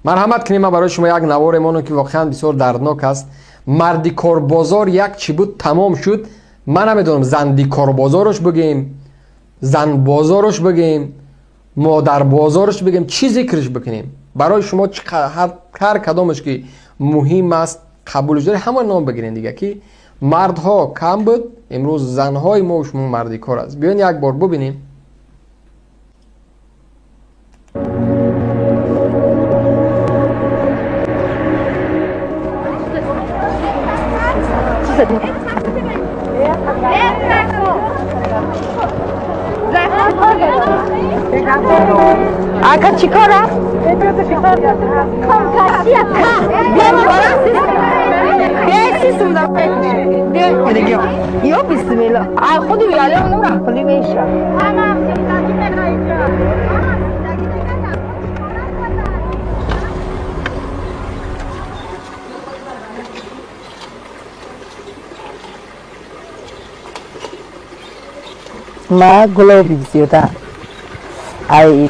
مرحمت کنیم. من برای شما یک نوار مانو که واقعا بسیار دردناک است. مردی کار بازار یک چی بود تمام شد. من نمیدونم زندی کار بازارش بگیم، زن بازارش بگیم، مادر بازارش بگیم، چی ذکرش بکنیم. برای شما هر کدامش که مهم است قبولش داره همون نام بگیرین دیگه. که مردها کم بود، امروز زنهای ما و شما مردی کار است. بیاین یک بار ببینیم. Aka چیکاره؟ کام کاشیه کا. بیام برای سیستم دارم. بیام دیگه. یا بسم الله. خودی بیاله اونو را کلی میشه. ما گلوبی زیاده ای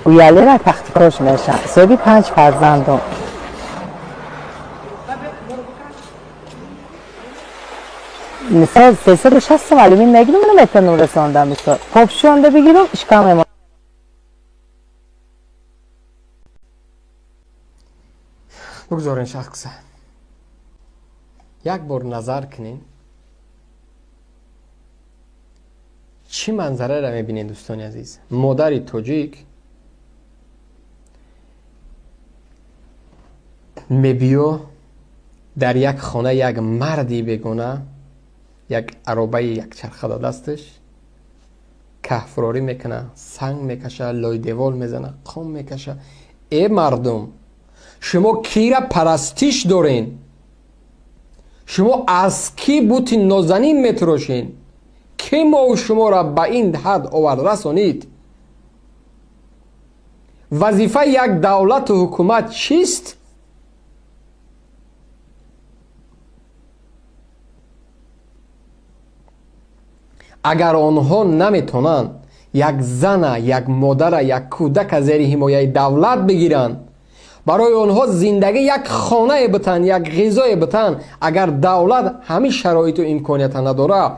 ویاله را تخت کارش میشم. سوی 5 فرزندم. مثلا 360 معلومی نگیرم منو میتونم رساندم. مثلا پاپشونده بگیرم اشکام ما. بگذارین شخصه یک بار نظر کنین چی منظره را میبینین دوستان عزیز. مادری توجیک میبیو در یک خانه یک مردی بگونه یک عربه یک چرخه دستش کهفراری میکنه، سنگ میکشه، لای دیوال میزنه، قوم میکشه. ای مردم شما کی را پرستیش دارین؟ شما از کی بوتی نازنین میتراشین؟ کی ما و شما را به این حد آورد رسانید؟ وظیفه یک دولت و حکومت چیست؟ اگر آنها نمیتونن یک زن، یک مادر، یک کودک از زیر حمایه دولت بگیرن، برای آنها زندگی یک خانه بتن، یک غذای بتن، اگر دولت همین شرایط و امکانیت نداره،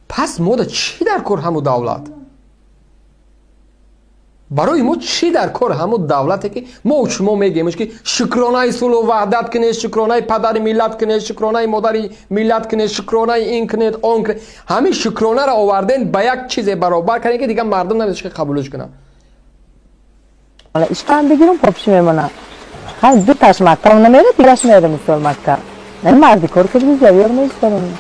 پس ما در چی در کار همون دولت؟ برای ما چی در کار همون دولته که ما و شما میگیمش که شکرانه صلح و وحدت کنید، شکرانه پدر ملت کنید، شکرانه مادر ملت کنید، شکرانه این کنید، آن کنید. همین شکرانه را آوردین به یک چیز برابر کنید که دیگه مردم نمیشه قبولش کنن. حالا اشکام بگیرم پاپش میمونم. ها دو تاش مکتب نمیره دیگهش میره مثل مکتب. نه مردی کار که بیز بیار میسترم.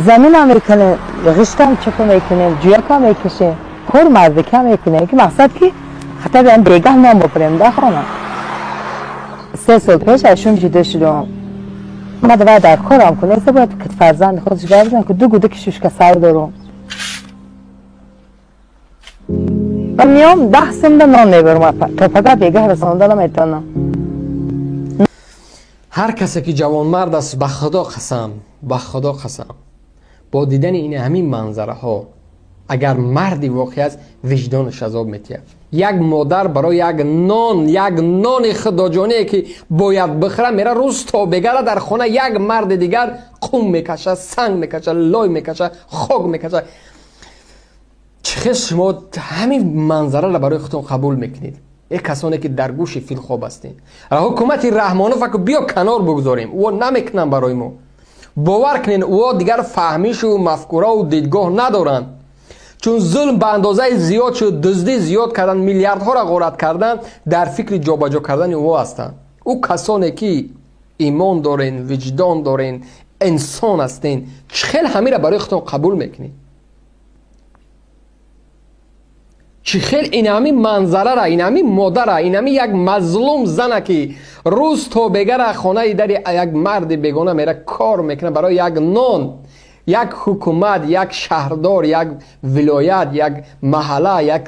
زمین هم میکنه، غشت هم چپا میکنه، جویک هم میکشه، کار مرد کم میکنه که مقصد که حتی بیان دیگه نام بپریم ده خانه. 3 سال پیش اشون جدا شدم. ما دوباره در کارم کنه، ایسا باید که فرزند خودش گردن که 2 گوده کشوش که سر دارم. و میام 10 سمده نان میبرم تا فقط دیگه رسانده نمیتونم. هر کسی که جوان مرد است به خدا قسم، به خدا قسم، با دیدن این همین منظره ها اگر مردی واقعی است وجدانش عذاب میتیه. یک مادر برای یک نان خداجانه که باید بخره میره روز تا بگره در خانه یک مرد دیگر قوم میکشه، سنگ میکشه، لای میکشه، خاک میکشه. چه شما همین منظره را برای خودتون قبول میکنید؟ یک کسانی که در گوش فیل خواب هستین. حکومت رحمانو فکر بیا کنار بگذاریم، او نمیکنن برای ما. باور کنین او دیگر فهمیش و مفکوره و دیدگاه ندارن، چون ظلم به اندازه زیاد شد، دزدی زیاد کردن، میلیاردها را غارت کردن، در فکر جابجا کردن او هستن. او کسانی که ایمان دارین، وجدان دارین، انسان هستین، چخیل همین را برای خودتون قبول میکنین؟ چی خیلی این همین منظره را، این همین مادر را، این همین یک مظلوم زنه که روز تا بگره خانه در یک مرد بگونه میره کار میکنه برای یک نان، یک حکومت، یک شهردار، یک ولایت، یک محله، یک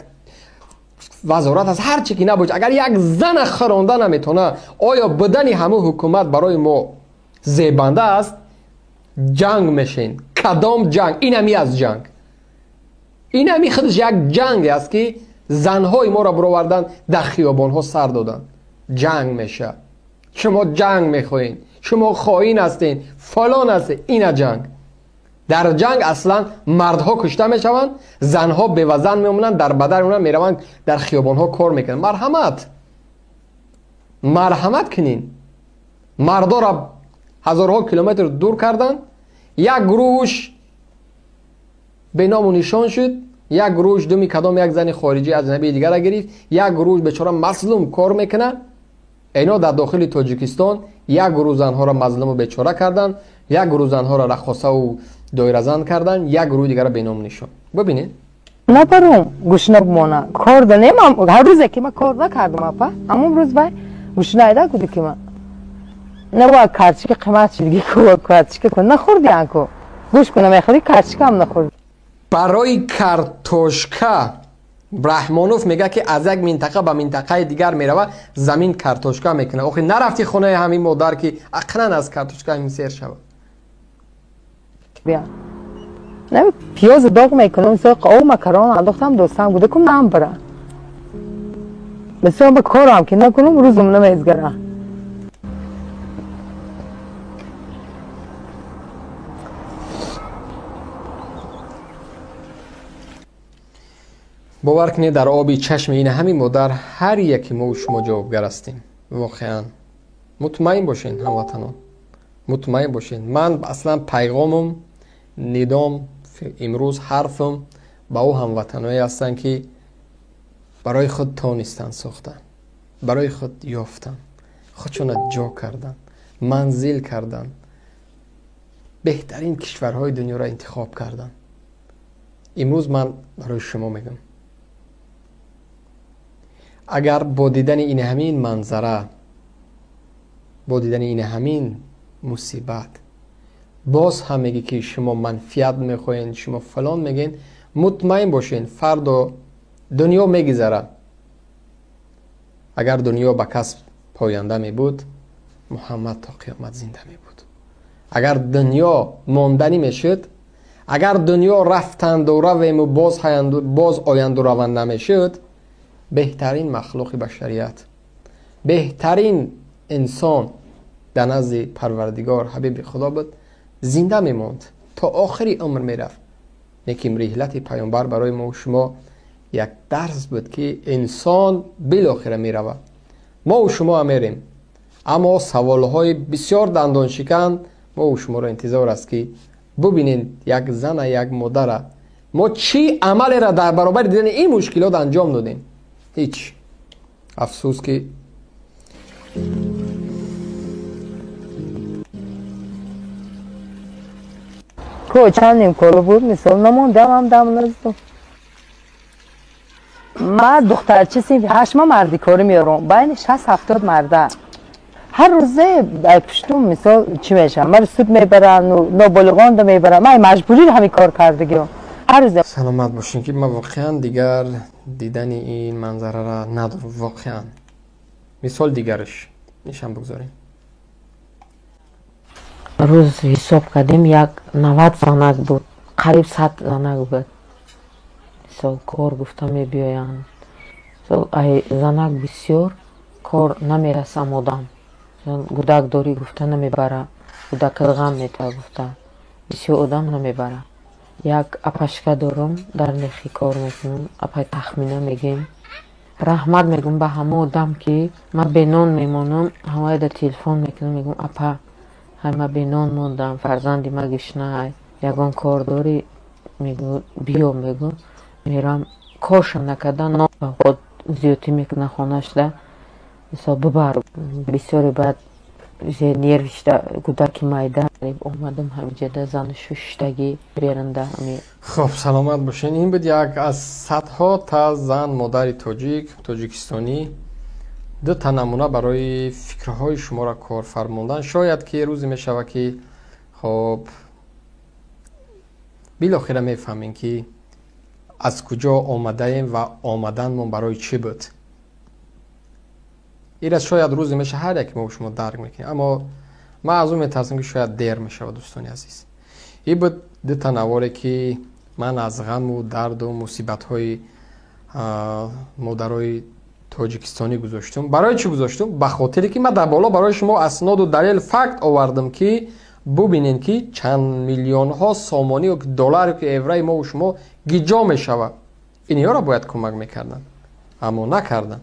وزارت از هر چی که نباشه، اگر یک زن خرانده نمیتونه، آیا بدن همه حکومت برای ما زیبنده است؟ جنگ میشین. کدام جنگ؟ این همی از جنگ، این همی خودش یک جنگ است که زنهای ما را برآوردن در خیابان ها سر دادن. جنگ میشه. شما جنگ میخواین، شما خائن هستین، فلان هستین. این جنگ. در جنگ اصلا مردها کشته میشوند، زنها بوزن میمونن، در بدن میمونن، میروند در خیابان ها کار میکنن. مرحمت کنین. مردا را هزارها کیلومتر دور کردن، یک گروهش به نام و نشان شد، یک گروهش دمی کدام یک زن خارجی اجنبی دیگر را گرفت، یک گروهش بیچاره مظلوم کار میکنن. اینا در داخل تاجیکستان یک گروه زنها را مظلوم و بیچاره کردن، یک گروه زنها را رقاصه و دایره‌زن کردن، یک گروه دیگر را به نام نشان. ببینید نبرم گوشنه بمانه کار دنیم. هر روزه که من کار نکردم اپا، اما امروز بای گوشنه ایده کدی که من نباید کارچی که قیمت چی دیگه که کارچی که کن نخوردی انکو گوش کنم میخوری کارچی که هم نخوردی. برای کارتوشکا برحمانوف میگه که از یک منطقه به منطقه دیگر میروه زمین کارتوشکا میکنه. آخه نرفتی خونه همین مادر که اقلا از کارتوشکا همین سیر شود. بیا نمی پیاز داغ میکنم مثلا قاو مکران انداختم دوستم بوده کم نام بره مثلا به کارم که نکنم روزم نمیزگره. باور کنید در آبی چشم این همین مادر هر یکی ما و شما جوابگر هستیم. واقعا مطمئن باشین هموطنان، مطمئن باشین. من اصلا پیغامم، ندام، امروز حرفم با او هموطنایی هستن که برای خود تانستن ساختن، برای خود یافتن، خودشون جا کردن، منزل کردن، بهترین کشورهای دنیا را انتخاب کردن. امروز من برای شما میگم اگر با دیدن این همین منظره، با دیدن این همین مصیبت باز هم میگی که شما منفیت میخواین، شما فلان میگین، مطمئن باشین فردا دنیا میگذره. اگر دنیا به کسب پاینده می بود محمد تا قیامت زنده می بود. اگر دنیا ماندنی میشد، اگر دنیا رفتند و رویم و باز آیند و روند نمیشد، بهترین مخلوق بشریت، بهترین انسان در نزد پروردگار حبیب خدا بود، زنده میموند تا آخری عمر میرفت. یکیم رحلت پیامبر برای ما و شما یک درس بود که انسان بالاخره میرود. ما و شما هم میریم، اما سوالهای بسیار دندان شکن ما و شما را انتظار است که ببینید یک زن یک مادر ما چی عمل را در برابر دیدن این مشکلات انجام دادیم. هیچ. افسوس که چند نیم کارو بود مثال نموندم هم دم نزدم. من دختر چیزی 8 ماه مردی کاری میارم، بین 60-70 مرده هر روزه پشتم مثال چی میشم، من سود میبرم نابالغان رو میبرم، من مجبوری همین کار کردگیم هر روزه. سلامت باشین که من واقعا دیگر دیدن این منظره را ندارم. واقعا مثال دیگرش نشان بگذاریم. روز حساب کردیم یک 90 زنک بود، قریب 100 زنک بود. مثال کار گفتم میبیاین ای زنک بسیار کار نمیرسم آدم، گودک داری گفته نمیبره، گودک غم میته گفته بسیار آدم نمیبره. یک اپشکه دارم در نخی کار میکنم، اپای تخمینه میگیم رحمت میگم به همه آدم که من به نان میمانم، همه در تلفن میکنم میگم اپا همه به نان موندم، فرزندی ما گشنه یگان کار داری، میگو بیا، میگو میرم کارش نکردن نان خود زیادی میکنه خانهش ده مثلا ببر بسیاری بعد نیروش ده گودکی مایده اومدم همینجا ده زن ششتگی بیرنده همی. خب سلامت باشین. این بود یک از صدها تا زن مادر تاجیکستانی، دو تا نمونه برای فکرهای شما را کار فرموندن. شاید که روزی میشود که خب بالاخره میفهمین که از کجا آمده‌ایم و آمدنمون برای چی بود. این از شاید روزی میشه هر یک ما شما درک میکنیم، اما من از اون میترسم که شاید دیر میشه. و دوستانی عزیز، این بود دو تا نواری که من از غم و درد و مصیبت های مادرای تاجیکستانی گذاشتم. برای چی گذاشتم؟ به خاطری که من در بالا برای شما اسناد و دلیل فکت آوردم که ببینین که چند میلیون ها سامانی و دلار که ایوره ما و شما گیجا میشود. اینها را باید کمک میکردن، اما نکردن.